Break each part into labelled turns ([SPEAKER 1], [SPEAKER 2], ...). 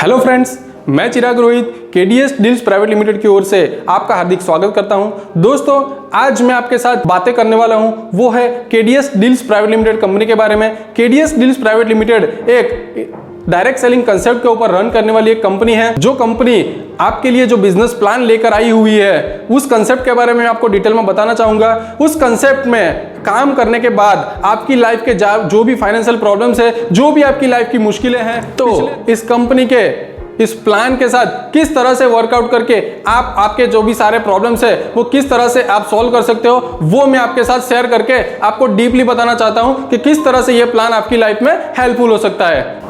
[SPEAKER 1] Hello friends, मैं Chirag Rohit KDS deals private limited की ओर से आपका हार्दिक स्वागत करता हूं। दोस्तों, आज मैं आपके साथ बातें करने वाला हूं, वो है KDS deals private limited company के बारे में। केडीएस डील्स प्राइवेट लिमिटेड एक डायरेक्ट सेलिंग कंसेप्ट के ऊपर रन करने वाली एक कंपनी है। जो कंपनी आपके लिए जो बिजनेस प्लान लेकर आई हुई है, उस कंसेप्ट के बारे में आपको डिटेल में बताना चाहूंगा। उस कंसेप्ट में काम करने के बाद आपकी लाइफ के जो भी फाइनेंशियल प्रॉब्लम्स है, जो भी आपकी लाइफ की मुश्किलें हैं, तो इस कंपनी के इस प्लान के साथ किस तरह से वर्कआउट करके आप आपके जो भी सारे प्रॉब्लम्स है वो किस तरह से आप सॉल्व कर सकते हो, वो मैं आपके साथ शेयर करके आपको डीपली बताना चाहता हूं कि किस तरह से ये प्लान आपकी लाइफ में हेल्पफुल हो सकता है।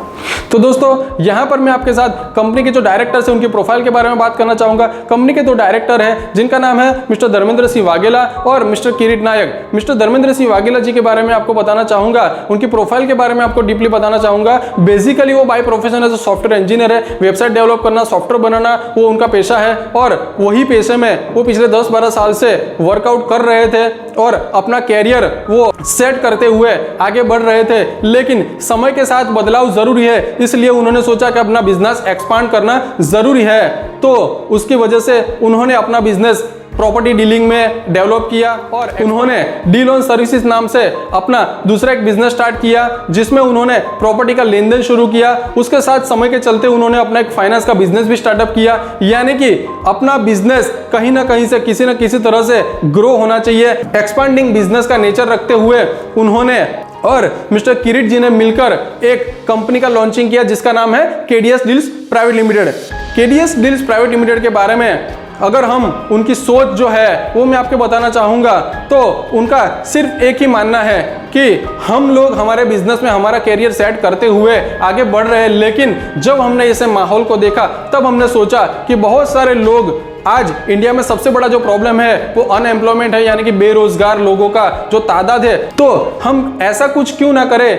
[SPEAKER 1] तो दोस्तों, यहां पर मैं आपके साथ कंपनी के जो डायरेक्टर्स हैं उनकी प्रोफाइल के बारे में बात करना चाहूंगा। कंपनी के दो डायरेक्टर हैं जिनका नाम है मिस्टर धर्मेंद्र सिंह वाघेला और मिस्टर किरीट नायक। मिस्टर धर्मेंद्र सिंह वाघेला जी के बारे में आपको बताना चाहूंगा, उनकी प्रोफाइल के बारे में आपको डीपली बताना चाहूंगा। बेसिकली वो by profession as software engineer है। वेबसाइट डेवलप करना, सॉफ्टवेयर बनाना वो उनका पेशा है और वही पेशे में वो पिछले 10-12 साल से वर्कआउट कर रहे थे और अपना कैरियर वो सेट करते हुए आगे बढ़ रहे थे। लेकिन समय के साथ बदलाव जरूरी है, इसलिए उन्होंने सोचा कि अपना बिजनेस एक्सपांड करना जरूरी है। तो उसकी वजह से उन्होंने अपना बिजनेस प्रॉपर्टी डीलिंग में डेवलप किया और उन्होंने डील ऑन सर्विसेज नाम से अपना दूसरा एक बिजनेस स्टार्ट किया, जिसमें उन्होंने प्रॉपर्टी का लेन देन शुरू किया। उसके साथ समय के चलते उन्होंने अपना एक फाइनेंस का बिजनेस भी स्टार्टअप किया। यानी कि अपना बिजनेस कहीं ना कहीं से किसी न किसी तरह से ग्रो होना चाहिए। एक्सपांडिंग बिजनेस का नेचर रखते हुए उन्होंने और मिस्टर किरीट जी ने मिलकर एक कंपनी का लॉन्चिंग किया जिसका नाम है KDS deals private limited. KDS deals private limited के बारे में अगर हम उनकी सोच जो है वो मैं आपको बताना चाहूंगा, तो उनका सिर्फ एक ही मानना है कि हम लोग हमारे बिजनेस में हमारा कैरियर सेट करते हुए आगे बढ़ रहे हैं। लेकिन जब हमने इसे माहौल को देखा, तब हमने सोचा कि बहुत सारे लोग आज इंडिया में सबसे बड़ा जो प्रॉब्लम है वो अनएम्प्लॉयमेंट है, यानी कि बेरोजगार लोगों का जो तादाद है। तो हम ऐसा कुछ क्यों ना करें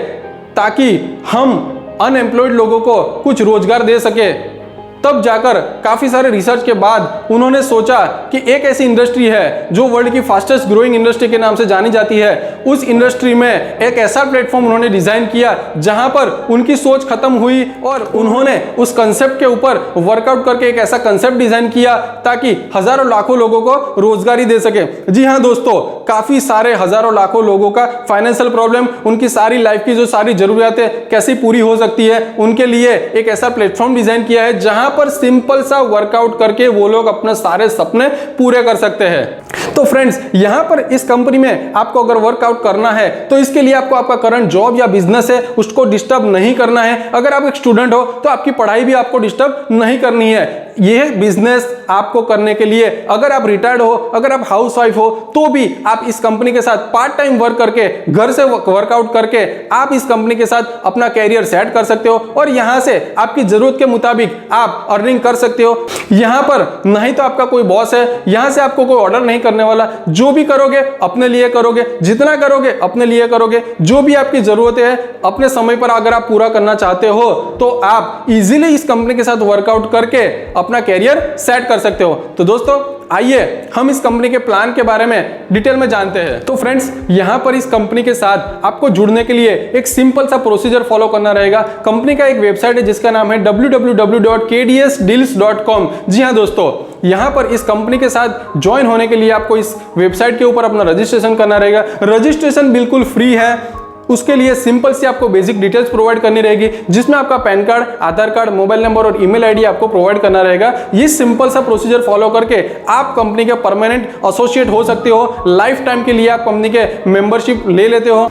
[SPEAKER 1] ताकि हम अनएम्प्लॉयड लोगों को कुछ रोजगार दे सके। तब जाकर काफी सारे रिसर्च के बाद उन्होंने सोचा कि एक ऐसी इंडस्ट्री है जो वर्ल्ड की फास्टेस्ट ग्रोइंग इंडस्ट्री के नाम से जानी जाती है। उस इंडस्ट्री में एक ऐसा प्लेटफॉर्म उन्होंने डिजाइन किया जहां पर उनकी सोच खत्म हुई और उन्होंने उस कंसेप्ट के ऊपर वर्कआउट करके एक ऐसा कंसेप्ट डिजाइन किया ताकि हजारों लाखों लोगों को रोजगारी दे सके। जी हाँ दोस्तों, काफी सारे हजारों लाखों लोगों का फाइनेंशियल प्रॉब्लम, उनकी सारी लाइफ की जो सारी जरूरियातें कैसे पूरी हो सकती है, उनके लिए एक ऐसा प्लेटफॉर्म डिजाइन किया है जहां पर सिंपल सा वर्कआउट करके वो लोग अपने सारे सपने पूरे कर सकते हैं। तो फ्रेंड्स, यहां पर इस कंपनी में आपको अगर वर्कआउट करना है तो इसके लिए आपको आपका करंट जॉब या बिजनेस है उसको डिस्टर्ब नहीं करना है। अगर आप एक स्टूडेंट हो तो आपकी पढ़ाई भी आपको डिस्टर्ब नहीं करनी है। यह बिजनेस आपको करने के लिए, अगर आप रिटायर्ड हो, अगर आप हाउसवाइफ हो, तो भी आप इस कंपनी के साथ पार्ट टाइम वर्क करके, घर से वर्कआउट करके आप इस कंपनी के साथ अपना कैरियर सेट कर सकते हो और यहां से आपकी जरूरत के मुताबिक आप अर्निंग कर सकते हो। यहां पर नहीं तो आपका कोई बॉस है, यहां से आपको कोई ऑर्डर नहीं करने वाला। जो भी करोगे अपने लिए करोगे, जितना करोगे अपने लिए करोगे। जो भी आपकी जरूरत है अपने समय पर अगर आप पूरा करना चाहते हो तो आप इजीली इस कंपनी के साथ वर्कआउट करके अपना कैरियर सेट कर सकते हो। तो दोस्तों, आइए हम इस कंपनी के प्लान के बारे में डिटेल में जानते हैं। तो फ्रेंड्स, यहां पर इस कंपनी के साथ आपको जुड़ने के लिए एक सिंपल सा प्रोसीजर फॉलो करना रहेगा। कंपनी का एक वेबसाइट है जिसका नाम है www.kdsdeals.com। जी हां दोस्तों, यहां पर इस कंपनी के साथ ज्वाइन होने के लिए आपको इस वेबसाइट के ऊपर अपना रजिस्ट्रेशन करना रहेगा। रजिस्ट्रेशन बिल्कुल फ्री है। उसके लिए सिंपल सी आपको बेसिक डिटेल्स प्रोवाइड करनी रहेगी, जिसमें आपका पैन कार्ड, आधार कार्ड, मोबाइल नंबर और ईमेल आईडी आपको प्रोवाइड करना रहेगा। ये सिंपल सा प्रोसीजर फॉलो करके आप कंपनी के परमानेंट एसोसिएट हो सकते हो। लाइफ टाइम के लिए आप कंपनी के मेंबरशिप ले लेते हो।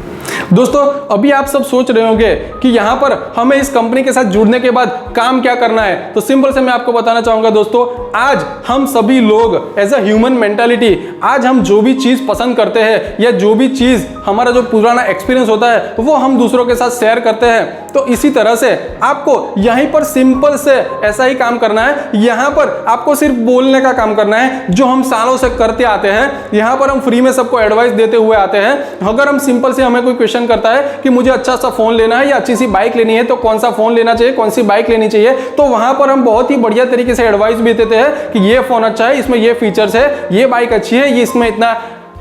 [SPEAKER 1] दोस्तों, अभी आप सब सोच रहे होंगे कि यहां पर हमें इस कंपनी के साथ जुड़ने के बाद काम क्या करना है। तो सिंपल से मैं आपको बताना चाहूंगा दोस्तों, आज हम सभी लोग एज अ ह्यूमन मेंटालिटी, आज हम जो भी चीज पसंद करते हैं या जो भी चीज हमारा जो पुराना एक्सपीरियंस होता है वो हम दूसरों के साथ शेयर करते हैं। तो इसी तरह से आपको यहीं पर सिंपल से ऐसा ही काम करना है। यहां पर आपको सिर्फ बोलने का काम करना है जो हम सालों से करते आते हैं। यहां पर हम फ्री में सबको एडवाइस देते हुए आते हैं। अगर हम सिंपल से, हमें कोई क्वेश्चन करता है कि मुझे अच्छा सा फोन लेना है या अच्छी सी बाइक लेनी है, तो कौन सा फोन लेना चाहिए, कौन सी बाइक लेनी चाहिए, तो वहां पर हम बहुत ही बढ़िया तरीके से एडवाइस भी देते हैं कि ये फोन अच्छा है, इसमें ये फीचर्स है, ये बाइक अच्छी है, ये इसमें इतना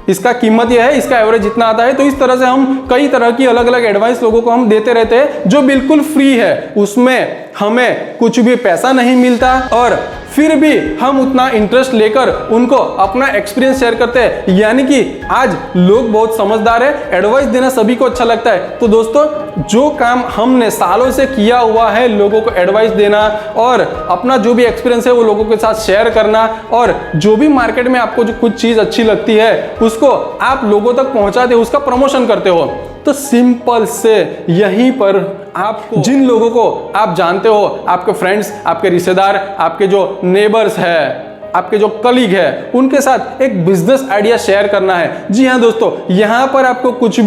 [SPEAKER 1] इसका कीमत यह है, इसका एवरेज इतना आता है। तो इस तरह से हम कई तरह की अलग अलग एडवाइस लोगों को हम देते रहते हैं जो बिल्कुल फ्री है, उसमें हमें कुछ भी पैसा नहीं मिलता और फिर भी हम उतना इंटरेस्ट लेकर उनको अपना एक्सपीरियंस शेयर करते हैं। यानी कि आज लोग बहुत समझदार है, एडवाइस देना सभी को अच्छा लगता है। तो दोस्तों, जो काम हमने सालों से किया हुआ है, लोगों को एडवाइस देना और अपना जो भी एक्सपीरियंस है वो लोगों के साथ शेयर करना, और जो भी मार्केट में आपको जो कुछ चीज अच्छी लगती है उसको आप लोगों तक पहुंचाते हो, उसका प्रमोशन करते हो। तो सिंपल से यहीं पर आपको जिन लोगों को आप जानते हो, आपके फ्रेंड्स, आपके रिश्तेदार, आपके जो नेबर्स है, आपके जो कलीग है, उनके साथ एक बिजनेस आइडिया शेयर करना है। जी हाँ दोस्तों, यहाँ पर आपको कुछ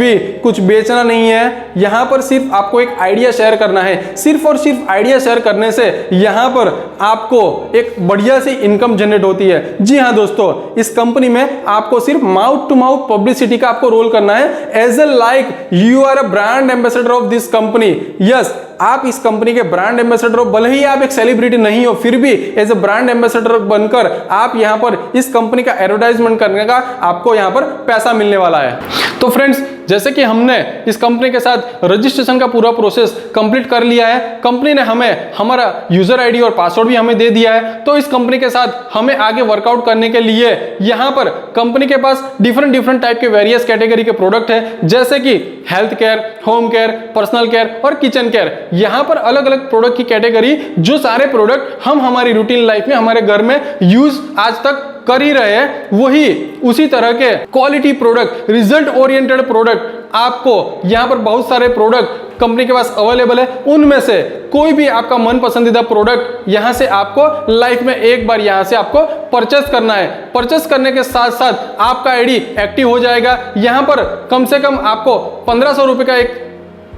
[SPEAKER 1] बेचना नहीं है, यहाँ पर सिर्फ आपको एक आइडिया शेयर करना है। सिर्फ और सिर्फ आइडिया शेयर करने से यहाँ पर आपको एक बढ़िया सी इनकम जनरेट होती है। जी हाँ दोस्तों, इस कंपनी में आपको सिर्फ माउथ टू माउथ पब्लिसिटी का आपको रोल करना है। As a like you are a brand ambassador of this company. Yes, आप इस कंपनी के ब्रांड एम्बेसडर हो, भले ही आप एक सेलिब्रिटी नहीं हो, फिर भी एज ए ब्रांड एम्बेसडर बनकर आप यहां पर इस कंपनी का एडवर्टाइजमेंट करने का आपको यहां पर पैसा मिलने वाला है। तो फ्रेंड्स, जैसे कि हमने इस कंपनी के साथ रजिस्ट्रेशन का पूरा प्रोसेस कंप्लीट कर लिया है, कंपनी ने हमें हमारा यूजर आईडी और पासवर्ड भी हमें दे दिया है। तो इस कंपनी के साथ हमें आगे वर्कआउट करने के लिए यहां पर कंपनी के पास डिफरेंट टाइप के वेरियस कैटेगरी के प्रोडक्ट है, जैसे कि health care, home care, personal care और किचन केयर। यहां पर अलग अलग प्रोडक्ट की कैटेगरी, जो सारे प्रोडक्ट हम हमारी रूटीन लाइफ में हमारे घर में यूज आज तक कर ही रहे हैं, वही उसी तरह के quality product, result oriented product आपको यहां पर बहुत सारे प्रोडक्ट कंपनी के पास अवेलेबल है। उनमें से कोई भी आपका मन पसंदीदा प्रोडक्ट यहां से आपको लाइफ में एक बार यहां से आपको परचेस करना है। परचेस करने के साथ साथ आपका आईडी एक्टिव हो जाएगा। यहां पर कम से कम आपको 1500 रुपए का एक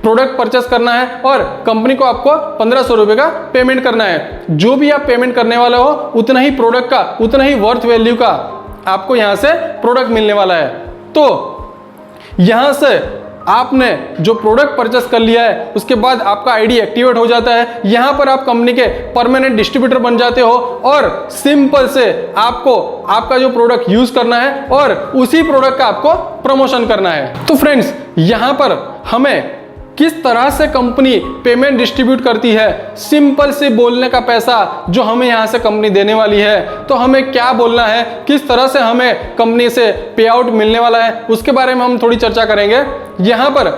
[SPEAKER 1] प्रोडक्ट परचेस करना है और कंपनी को आपको 1500 रुपए का पेमेंट करना है। जो भी आप पेमेंट करने वाले हो, उतना ही प्रोडक्ट का, उतना ही वर्थ वैल्यू का आपको यहां से प्रोडक्ट मिलने वाला है। तो यहां से आपने जो प्रोडक्ट परचेस कर लिया है, उसके बाद आपका आईडी एक्टिवेट हो जाता है। यहां पर आप कंपनी के परमानेंट डिस्ट्रीब्यूटर बन जाते हो और सिंपल से आपको आपका जो प्रोडक्ट यूज करना है और उसी प्रोडक्ट का आपको प्रमोशन करना है। तो फ्रेंड्स, यहां पर हमें किस तरह से कंपनी पेमेंट डिस्ट्रीब्यूट करती है, सिंपल से बोलने का पैसा जो हमें यहां से कंपनी देने वाली है, तो हमें क्या बोलना है, किस तरह से हमें कंपनी से पे आउट मिलने वाला है, उसके बारे में हम थोड़ी चर्चा करेंगे। यहां पर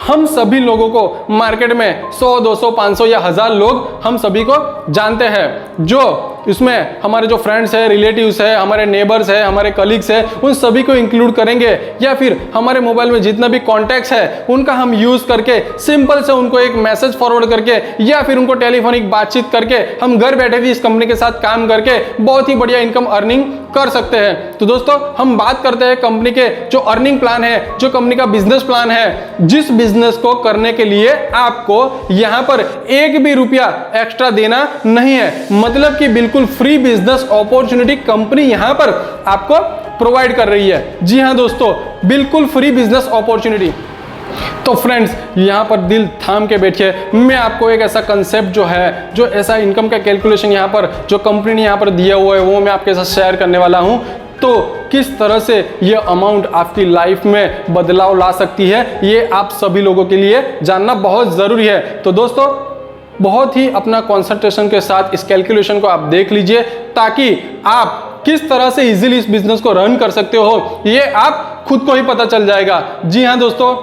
[SPEAKER 1] हम सभी लोगों को मार्केट में 100, 200, 500 या 1000 लोग हम सभी को जानते हैं, जो इसमें हमारे जो फ्रेंड्स हैं, रिलेटिव्स हैं, हमारे नेबर्स हैं, हमारे कलीग्स हैं, उन सभी को इंक्लूड करेंगे, या फिर हमारे मोबाइल में जितना भी कॉन्टैक्ट्स है उनका हम यूज करके सिंपल से उनको एक मैसेज फॉरवर्ड करके या फिर उनको टेलीफोनिक बातचीत करके हम घर बैठे भी इस कंपनी के साथ काम करके बहुत ही बढ़िया इनकम अर्निंग कर सकते हैं। तो दोस्तों, हम बात करते हैं कंपनी के जो अर्निंग प्लान है, जो कंपनी का बिजनेस प्लान है, जिस बिजनेस को करने के लिए आपको यहां पर एक भी रुपया एक्स्ट्रा देना नहीं है। मतलब कि बिल्कुल फ्री बिजनेस अपॉर्चुनिटी कंपनी यहां पर आपको प्रोवाइड कर रही है। जी हां दोस्तों, बिल्कुल फ्री बिजनेस अपॉर्चुनिटी। तो फ्रेंड्स, यहां पर दिल थाम के बैठिए, मैं आपको एक ऐसा कंसेप्ट जो है, जो ऐसा इनकम का कैलकुलेशन यहां पर जो कंपनी ने यहां पर दिया हुआ है, वो मैं आपके साथ शेयर करने वाला हूं। तो किस तरह से ये अमाउंट आपकी लाइफ में बदलाव ला सकती है, ये आप सभी लोगों के लिए जानना बहुत जरूरी है। तो दोस्तों, बहुत ही अपना कंसंट्रेशन के साथ इस कैलकुलेशन को आप देख लीजिए, ताकि आप किस तरह से इजीली इस बिजनेस को रन कर सकते हो, ये आप खुद को ही पता चल जाएगा। जी हाँ दोस्तों,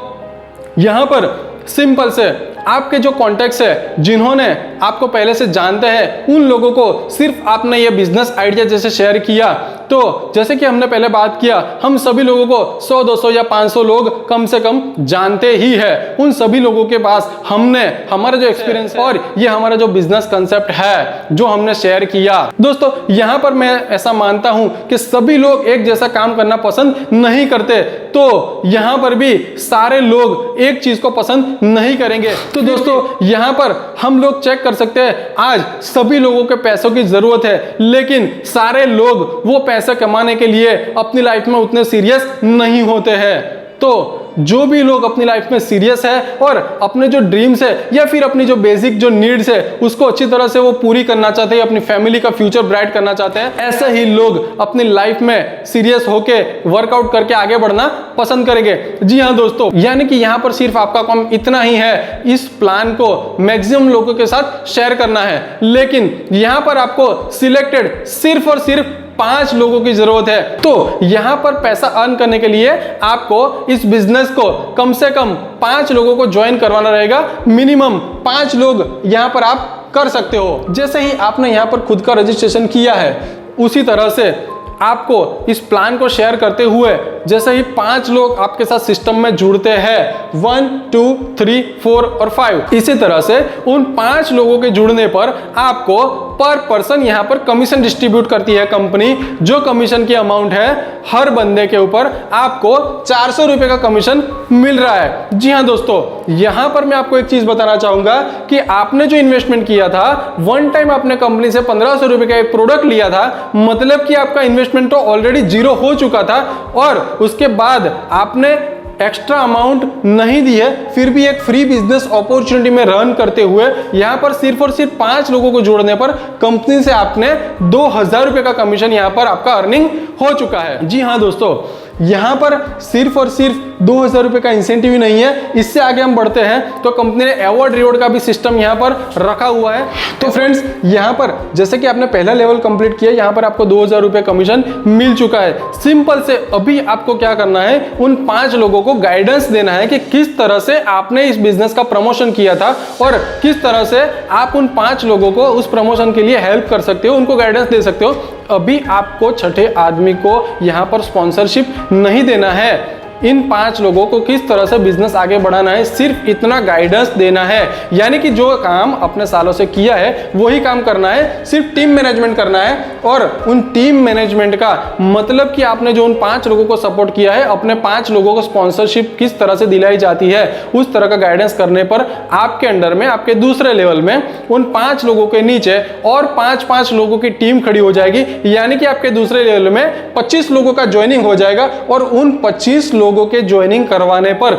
[SPEAKER 1] यहां पर सिंपल से आपके जो कॉन्टैक्ट्स है, जिन्होंने आपको पहले से जानते हैं, उन लोगों को सिर्फ आपने ये बिजनेस आइडिया जैसे शेयर किया, तो जैसे कि हमने पहले बात किया, हम सभी लोगों को 100, 200 या 500 लोग कम से कम जानते ही है। उन सभी लोगों के पास हमने हमारा जो एक्सपीरियंस है और ये हमारा जो बिजनेस कंसेप्ट है जो हमने शेयर किया। दोस्तों, यहां पर मैं ऐसा मानता हूं कि सभी लोग एक जैसा काम करना पसंद नहीं करते, तो यहां पर भी सारे लोग एक चीज को पसंद नहीं करेंगे। तो दोस्तों, यहां पर हम लोग चेक कर सकते हैं, आज सभी लोगों के पैसों की जरूरत है, लेकिन सारे लोग वो पैसे कमाने के लिए अपनी लाइफ में उतने सीरियस नहीं होते हैं। तो जो भी लोग अपनी लाइफ में सीरियस है और अपने जो ड्रीम्स है या फिर अपनी जो बेसिक जो नीड्स है उसको अच्छी तरह से वो पूरी करना चाहते हैं, अपनी फैमिली का फ्यूचर ब्राइट करना चाहते हैं, ऐसे ही लोग अपनी लाइफ में सीरियस होके वर्कआउट करके आगे बढ़ना पसंद करेंगे। जी हाँ दोस्तों, यानी कि यहाँ पर सिर्फ आपका काम इतना ही है, इस प्लान को मैक्सिमम लोगों के साथ शेयर करना है। लेकिन यहाँ पर आपको सिलेक्टेड सिर्फ और सिर्फ 5 लोगों की जरूरत है। तो यहां पर पैसा अर्न करने के लिए आपको इस बिजनेस को कम से कम 5 लोगों को ज्वाइन करवाना रहेगा। मिनिमम 5 लोग यहां पर आप कर सकते हो। जैसे ही आपने यहां पर खुद का रजिस्ट्रेशन किया है, उसी तरह से आपको इस प्लान को शेयर करते हुए जैसे ही 5 लोग आपके साथ सिस्टम में जुड़ते हैं, 1 2 3 4 और 5, इसी तरह से उन 5 लोगों के जुड़ने पर आपको पर पर्सन यहां पर कमीशन डिस्ट्रीब्यूट करती है कंपनी। जो कमीशन की अमाउंट है, हर बंदे के ऊपर आपको 400 रुपए का कमीशन मिल रहा है। जी हाँ दोस्तों, यहां पर मैं आपको एक चीज बताना चाहूंगा कि आपने जो इन्वेस्टमेंट किया था, वन टाइम आपने कंपनी से 1500 रुपए का एक प्रोडक्ट लिया था, मतलब कि आपका इन्वेस्टमेंट तो ऑलरेडी जीरो हो चुका था और उसके बाद आपने एक्स्ट्रा अमाउंट नहीं दी है, फिर भी एक फ्री बिजनेस अपॉर्चुनिटी में रन करते हुए यहां पर सिर्फ और सिर्फ 5 लोगों को जोड़ने पर कंपनी से आपने 2000 रुपए का कमीशन यहां पर आपका अर्निंग हो चुका है। जी हां दोस्तों, यहां पर सिर्फ और सिर्फ 2000 रुपए का इंसेंटिव ही नहीं है, इससे आगे हम बढ़ते हैं तो कंपनी ने अवार्ड रिवॉर्ड का भी सिस्टम यहां पर रखा हुआ है। तो फ्रेंड्स, यहां पर जैसे कि आपने पहला लेवल कंप्लीट किया, यहां पर आपको 2000 रुपए कमीशन मिल चुका है। सिंपल से अभी आपको क्या करना है, उन 5 लोगों को गाइडेंस देना है कि किस तरह से आपने इस बिजनेस का प्रमोशन किया था और किस तरह से आप उन 5 लोगों को उस प्रमोशन के लिए हेल्प कर सकते हो, उनको गाइडेंस दे सकते हो। अभी आपको छठे आदमी को यहां पर स्पॉन्सरशिप नहीं देना है। इन 5 लोगों को किस तरह से बिजनेस आगे बढ़ाना है, सिर्फ इतना गाइडेंस देना है। यानी कि जो काम अपने सालों से किया है वही काम करना है, सिर्फ टीम मैनेजमेंट करना है। और उन टीम मैनेजमेंट का मतलब कि आपने जो उन 5 लोगों को सपोर्ट किया है, अपने 5 लोगों को स्पॉन्सरशिप किस तरह से दिलाई जाती है, उस तरह का गाइडेंस करने पर आपके अंडर में, आपके दूसरे लेवल में उन 5 लोगों के नीचे और 5-5 लोगों की टीम खड़ी हो जाएगी। यानी कि आपके दूसरे लेवल में 25 लोगों का ज्वाइनिंग हो जाएगा और उन 25 लोगों के ज्वाइनिंग करवाने पर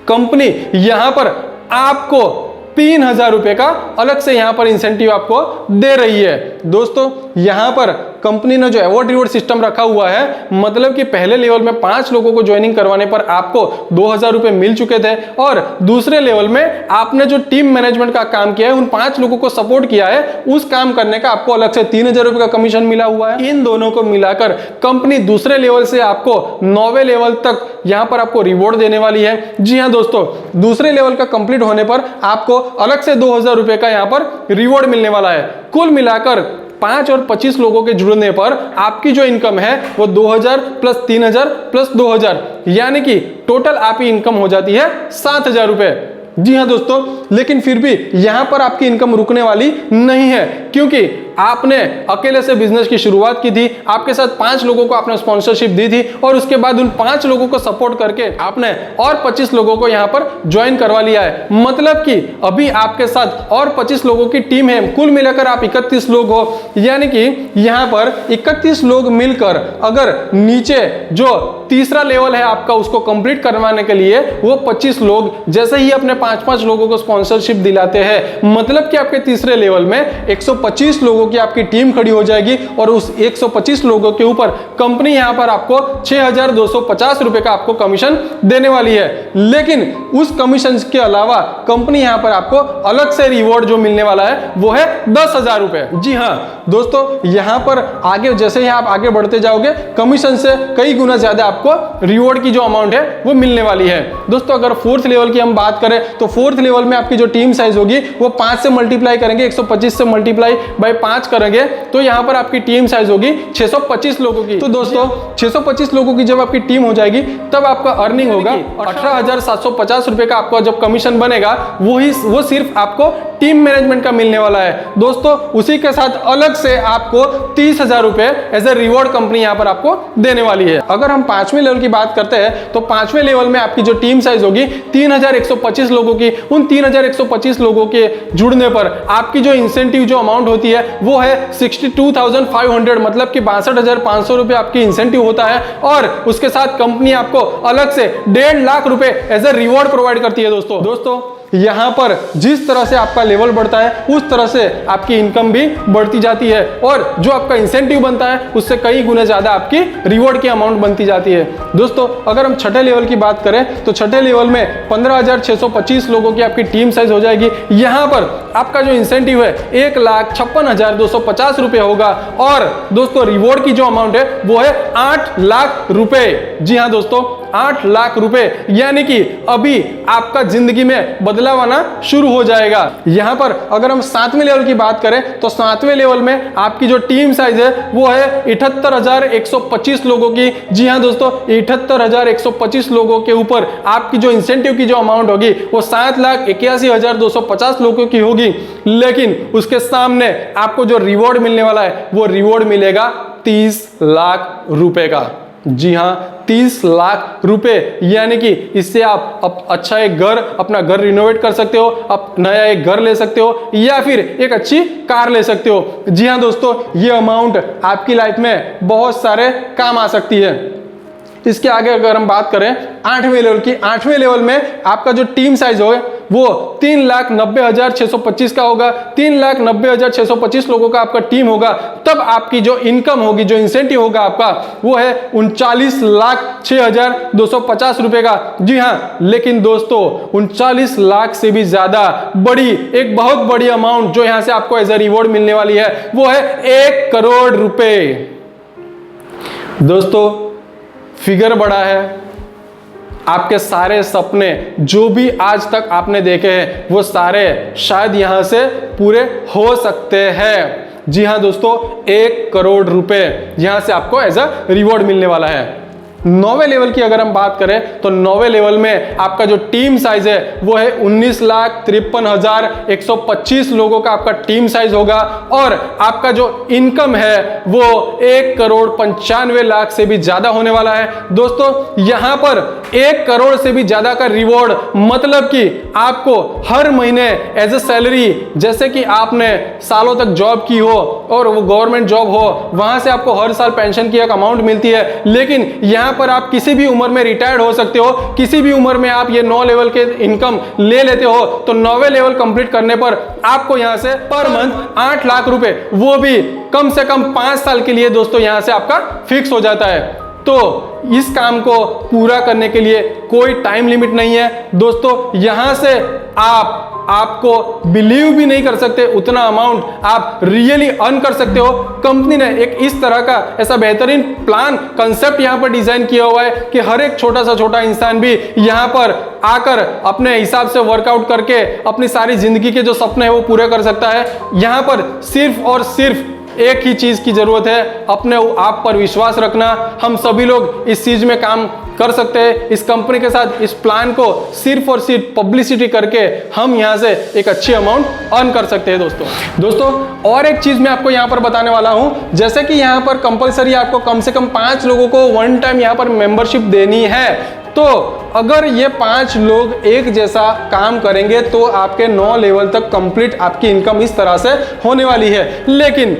[SPEAKER 1] कंपनी यहां पर आपको 3000 रुपए का अलग से यहां पर इंसेंटिव आपको दे रही है। दोस्तों, यहां पर कंपनी ने जो अवार्ड रिवॉर्ड सिस्टम रखा हुआ है, मतलब कि पहले लेवल में 5 लोगों को ज्वाइनिंग करवाने पर आपको 2000 रुपए मिल चुके थे और दूसरे लेवल में आपने जो टीम मैनेजमेंट का काम किया है, उन 5 लोगों को सपोर्ट किया है, उस काम करने का आपको अलग से 3000 रुपए का कमीशन मिला हुआ है। इन दोनों को मिलाकर कंपनी दूसरे लेवल से आपको 9वें लेवल तक यहां पर आपको रिवॉर्ड देने वाली है। जी हां दोस्तों, दूसरे लेवल का कंप्लीट होने पर आपको अलग से 2000 रुपए का यहां पर रिवॉर्ड मिलने वाला है। कुल मिलाकर 5 और 25 लोगों के जुड़ने पर आपकी जो इनकम है वो 2000 प्लस 3000 प्लस 2000, यानी कि टोटल आपकी इनकम हो जाती है 7000 रुपए। जी हाँ दोस्तों, लेकिन फिर भी यहां पर आपकी इनकम रुकने वाली नहीं है, क्योंकि आपने अकेले से बिजनेस की शुरुआत की थी, आपके साथ 5 लोगों को आपने स्पॉन्सरशिप दी थी और उसके बाद उन 5 लोगों को सपोर्ट करके आपने और 25 लोगों को यहां पर ज्वाइन करवा लिया है। मतलब कि अभी आपके साथ और 25 लोगों की टीम है, कुल मिलाकर आप 31 लोग हो। यानी कि यहां पर 31 लोग मिलकर अगर नीचे जो तीसरा लेवल है आपका, उसको कंप्लीट करवाने के लिए वो 25 लोग जैसे ही अपने 5-5 लोगों को स्पॉन्सरशिप दिलाते हैं, मतलब कि आपके तीसरे लेवल में 125 लोगों की आपकी टीम खड़ी हो जाएगी और उस 125 लोगों के ऊपर कंपनी यहां पर आपको 6250 रुपए का आपको कमीशन देने वाली है। लेकिन उस कमीशन के अलावा कंपनी यहां पर आपको अलग से रिवॉर्ड जो मिलने वाला है वो है 10,000 रुपए। जी हां दोस्तों, यहां पर आगे जैसे ही आप आगे बढ़ते जाओगे, कमीशन से कई गुना ज्यादा आपको रिवॉर्ड की जो अमाउंट है वो मिलने वाली है। दोस्तों, अगर 4th लेवल की हम बात करें तो 4th लेवल में आपकी जो टीम साइज होगी वो 5 से मल्टीप्लाई करेंगे, 125 से मल्टीप्लाई बाय 5 करेंगे तो यहां पर आपकी टीम साइज होगी 625 लोगों की। तो दोस्तों, 625 लोगों की जब आपकी टीम हो जाएगी तब आपका अर्निंग होगा 18,750 रुपए का। आपका जब कमीशन बनेगा वो सिर्फ आपको टीम मैनेजमेंट का मिलने वाला है दोस्तों। उसी के साथ अलग से आपको 30,000 रुपए एज ए रिवॉर्ड कंपनी यहाँ पर आपको देने वाली है। अगर हम 5वें लेवल की बात करते हैं तो 5वें लेवल में आपकी जो टीम साइज होगी 3,125 लोगों की, उन 3,125 लोगों के जुड़ने पर आपकी जो इंसेंटिव जो अमाउंट होती है वो है 62,500, मतलब कि 62,500 रुपए आपकी इंसेंटिव होता है। और उसके साथ कंपनी आपको अलग से 1.5 लाख रुपए एज ए रिवॉर्ड प्रोवाइड करती है दोस्तों। यहां पर जिस तरह से आपका लेवल बढ़ता है उस तरह से आपकी इनकम भी बढ़ती जाती है और जो आपका इंसेंटिव बनता है उससे कई गुना ज्यादा आपकी रिवॉर्ड की अमाउंट बनती जाती है दोस्तों। अगर हम छठे लेवल की बात करें तो छठे लेवल में 15,625 लोगों की आपकी टीम साइज हो जाएगी। यहां पर आपका जो इंसेंटिव है 1,56,250 रुपए होगा और दोस्तों रिवॉर्ड की जो अमाउंट है वो है 8 लाख रुपए। जी हाँ दोस्तों, 8 लाख रुपए, यानी कि अभी आपका जिंदगी में बदलाव आना शुरू हो जाएगा। यहां पर अगर हम 7वें लेवल की बात करें तो 7वें लेवल में आपकी जो टीम साइज है वो है 78,125 लोगों की। जी हां दोस्तों, 78,125 लोगों के ऊपर आपकी जो इंसेंटिव की जो अमाउंट होगी वो 7,81,250 लोगों की होगी। लेकिन उसके सामने आपको जो रिवॉर्ड मिलने वाला है वो रिवॉर्ड मिलेगा 30 लाख रुपए का। जी हां, 30 लाख रुपए, यानी कि इससे आप अच्छा एक घर, अपना घर रिनोवेट कर सकते हो, आप नया एक घर ले सकते हो या फिर एक अच्छी कार ले सकते हो। जी हां दोस्तों, ये अमाउंट आपकी लाइफ में बहुत सारे काम आ सकती है। इसके आगे अगर हम बात करें 8वें लेवल की, 8वें लेवल में आपका जो टीम साइज होगा वो 3,90,625 का होगा। 3,90,625 लोगों का आपका टीम होगा। तब आपकी जो इनकम होगी, जो इंसेंटिव होगा आपका वो है 39,06,250 रुपए का। जी हाँ, लेकिन दोस्तों 39 लाख से भी ज्यादा बड़ी, एक बहुत बड़ी अमाउंट जो यहां से आपको एज ए रिवॉर्ड मिलने वाली है वो है 1 करोड़ रुपए। दोस्तों फिगर बड़ा है, आपके सारे सपने जो भी आज तक आपने देखे हैं वो सारे शायद यहां से पूरे हो सकते हैं। जी हां दोस्तों, 1 करोड़ रुपए यहां से आपको एज अ रिवॉर्ड मिलने वाला है। 9वें लेवल की अगर हम बात करें तो 9वें लेवल में आपका जो टीम साइज है वो है 19,53,125 लोगों का आपका टीम साइज होगा और आपका जो इनकम है वो 1,95,00,000 से भी ज्यादा होने वाला है। दोस्तों यहां पर 1 करोड़ से भी ज्यादा का रिवॉर्ड, मतलब कि आपको हर महीने एज ए सैलरी, जैसे कि आपने सालों तक जॉब की हो और वो गवर्नमेंट जॉब हो, वहां से आपको हर साल पेंशन की एक अमाउंट मिलती है। लेकिन यहां पर आप किसी भी उम्र में रिटायर्ड हो सकते हो, किसी भी उम्र में आप ये 9 लेवल के इनकम ले लेते हो तो 9वें लेवल कंप्लीट करने पर आपको यहां से पर मंथ 8 लाख रुपए, वो भी कम से कम 5 साल के लिए दोस्तों यहां से आपका फिक्स हो जाता है। तो इस काम को पूरा करने के लिए कोई टाइम लिमिट नहीं है दोस्तों। यहां से आपको बिलीव भी नहीं कर सकते उतना अमाउंट आप रियली अर्न कर सकते हो। कंपनी ने एक इस तरह का ऐसा बेहतरीन प्लान, कंसेप्ट यहां पर डिजाइन किया हुआ है कि हर एक छोटा सा छोटा इंसान भी यहां पर आकर अपने हिसाब से वर्कआउट करके अपनी सारी जिंदगी के जो सपने हैं वो पूरे कर सकता है। यहां पर सिर्फ और सिर्फ एक ही चीज की जरूरत है, अपने आप पर विश्वास रखना। हम सभी लोग इस चीज में काम कर सकते हैं। इस कंपनी के साथ इस प्लान को सिर्फ और सिर्फ पब्लिसिटी करके हम यहां से एक अच्छी अमाउंट अर्न कर सकते हैं दोस्तों। और एक चीज मैं आपको यहां पर बताने वाला हूं, जैसे कि यहां पर कंपलसरी आपको कम से कम 5 लोगों को वन टाइम यहां पर मेंबरशिप देनी है। तो अगर ये 5 लोग एक जैसा काम करेंगे तो आपके 9 लेवल तक कंप्लीट आपकी इनकम इस तरह से होने वाली है। लेकिन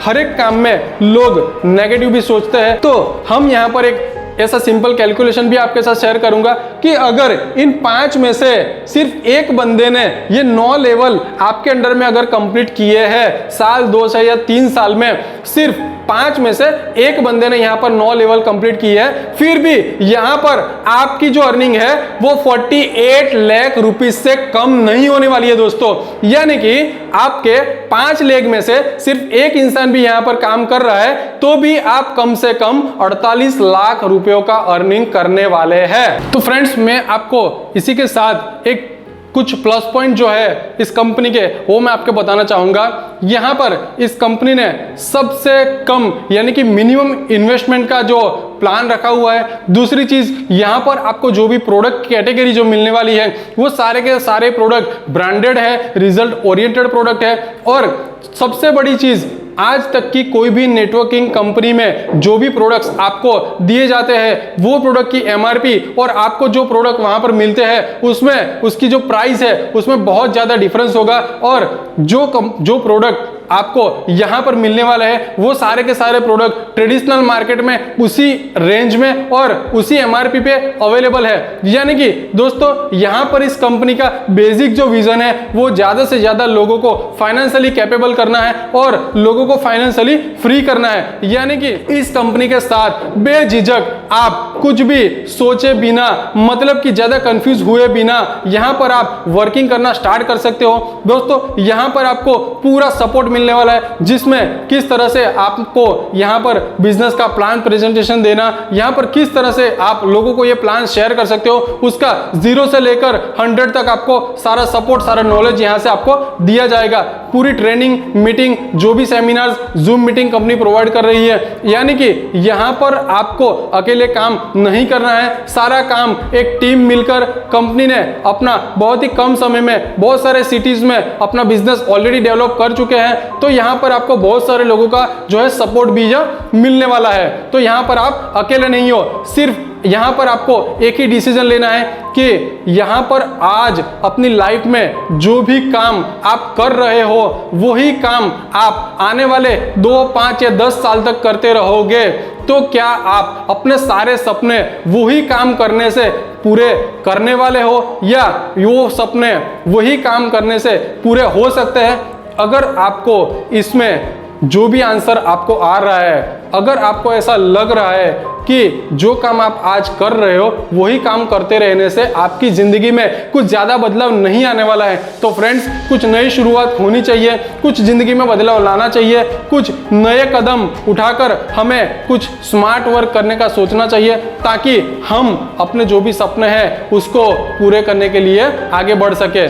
[SPEAKER 1] हर एक काम में लोग नेगेटिव भी सोचते हैं, तो हम यहां पर एक ऐसा सिंपल कैलकुलेशन भी आपके साथ शेयर करूंगा कि अगर इन 5 में से सिर्फ एक बंदे ने ये 9 लेवल आपके अंडर में अगर कंप्लीट किए हैं साल 2 से या 3 साल में, सिर्फ 5 में से एक बंदे ने यहां पर 9 लेवल कंप्लीट की है, फिर भी यहां पर आपकी जो अर्निंग है वो 48 लाख रुपीस से कम नहीं होने वाली है दोस्तों। यानी कि आपके 5 लेग में से सिर्फ एक इंसान भी यहां पर काम कर रहा है तो भी आप कम से कम 48 लाख रुपयों का अर्निंग करने वाले हैं। तो फ्रेंड्स, मैं आपको इसी के साथ एक कुछ प्लस पॉइंट जो है इस कंपनी के वो मैं आपको बताना चाहूंगा। यहां पर इस कंपनी ने सबसे कम यानी कि मिनिमम इन्वेस्टमेंट का जो प्लान रखा हुआ है। दूसरी चीज, यहाँ पर आपको जो भी प्रोडक्ट कैटेगरी जो मिलने वाली है वो सारे के सारे प्रोडक्ट ब्रांडेड है, रिजल्ट ओरिएंटेड प्रोडक्ट है। और सबसे बड़ी चीज, आज तक की कोई भी नेटवर्किंग कंपनी में जो भी प्रोडक्ट्स आपको दिए जाते हैं वो प्रोडक्ट की एमआरपी और आपको जो प्रोडक्ट वहां पर मिलते हैं उसमें उसकी जो प्राइस है उसमें बहुत ज्यादा डिफरेंस होगा। और जो प्रोडक्ट आपको यहां पर मिलने वाला है वो सारे के सारे प्रोडक्ट ट्रेडिशनल मार्केट में उसी रेंज में और उसी एमआरपी पे अवेलेबल है। यानी कि दोस्तों यहां पर इस कंपनी का बेसिक जो विजन है वो ज्यादा से ज्यादा लोगों को फाइनेंशियली कैपेबल करना है और लोगों को फाइनेंशियली फ्री करना है। यानी कि इस कंपनी के साथ बेझिझक आप कुछ भी सोचे बिना, मतलब कि ज्यादा कंफ्यूज हुए बिना यहां पर आप वर्किंग करना स्टार्ट कर सकते हो। दोस्तों यहां पर आपको पूरा सपोर्ट मिलने वाला है, जिसमें किस तरह से आपको यहां पर बिजनेस का प्लान प्रेजेंटेशन देना, यहां पर किस तरह से आप लोगों को ये प्लान शेयर कर सकते हो, उसका 0 से लेकर 100 तक आपको सारा सपोर्ट, सारा नॉलेज यहां से आपको दिया जाएगा। पूरी ट्रेनिंग, मीटिंग, जो भी seminars, zoom meeting company provide कर रही है। यानी कि यहां पर आपको अकेले काम नहीं करना है, सारा काम एक टीम मिलकर कंपनी ने अपना बहुत ही कम समय में बहुत सारे सिटीज में अपना बिजनेस ऑलरेडी डेवलप कर चुके हैं। तो यहां पर आपको बहुत सारे लोगों का जो है सपोर्ट भी मिलने वाला है। तो यहां पर आप अकेले नहीं हो, सिर्फ यहां पर आपको एक ही डिसीजन लेना है कि यहां पर आज अपनी लाइफ में जो भी काम आप कर रहे हो वही काम आप आने वाले 2, 5 या 10 साल तक करते रहोगे। तो क्या आप अपने सारे सपने वही काम करने से पूरे करने वाले हो, या वो सपने वही काम करने से पूरे हो सकते हैं? अगर आपको इसमें जो भी आंसर आपको आ रहा है, अगर आपको ऐसा लग रहा है कि जो काम आप आज कर रहे हो वही काम करते रहने से आपकी जिंदगी में कुछ ज्यादा बदलाव नहीं आने वाला है, तो फ्रेंड्स कुछ नई शुरुआत होनी चाहिए, कुछ जिंदगी में बदलाव लाना चाहिए, कुछ नए कदम उठाकर हमें कुछ स्मार्ट वर्क करने का सोचना चाहिए, ताकि हम अपने जो भी सपने हैं उसको पूरे करने के लिए आगे बढ़ सके।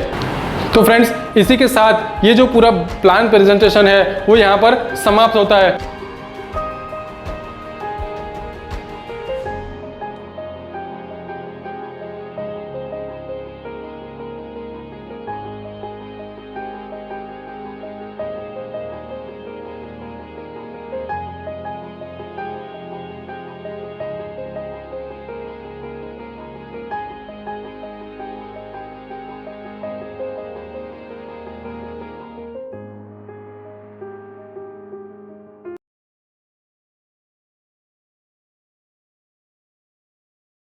[SPEAKER 1] तो फ्रेंड्स इसी के साथ ये जो पूरा प्लान प्रेजेंटेशन है वो यहाँ पर समाप्त होता है।